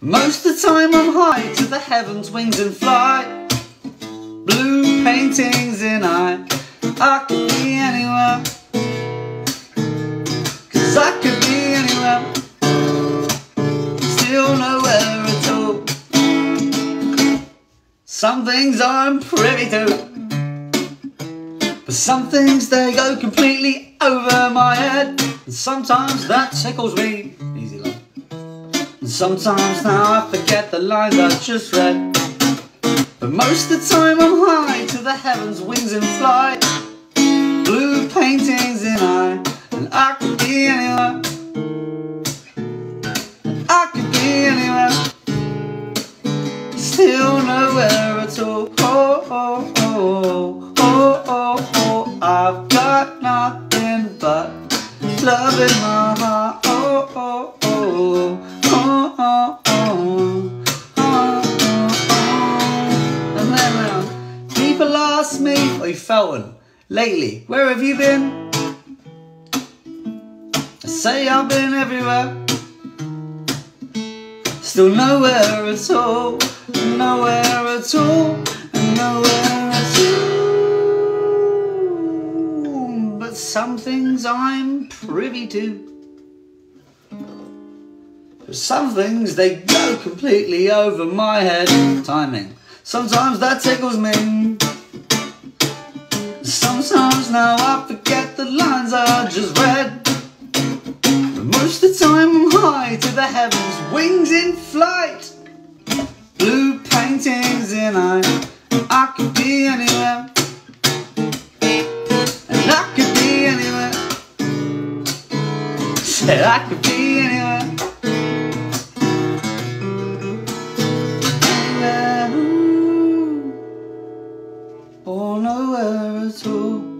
Most of the time I'm high to the heavens, wings and fly. Blue paintings in eye. I could be anywhere, 'cause I could be anywhere, still nowhere at all. Some things I'm privy to, but some things they go completely over my head. And sometimes that tickles me. Easy love. And sometimes now I forget the lines I just read. But most of the time I'm high to the heavens, wings in flight. Blue paintings in eye. And I could be anywhere, I could be anywhere, still nowhere at all. Oh, oh, oh, oh, oh, oh. I've got nothing but love in my heart. Oh, oh, oh, oh, oh, oh, oh, oh. And then people ask me, "Oi, Felton, lately, where have you been?" I say I've been everywhere, still nowhere at all, nowhere at all, nowhere at all. But some things I'm privy to, but some things they go completely over my head. Timing. Sometimes that tickles me. Sometimes now I forget the lines I just read. But most of the time I'm high to the heavens, wings in flight. Blue paintings in eye. I could be anywhere, and I could be anywhere. Said I could be anywhere, anywhere, or nowhere at all.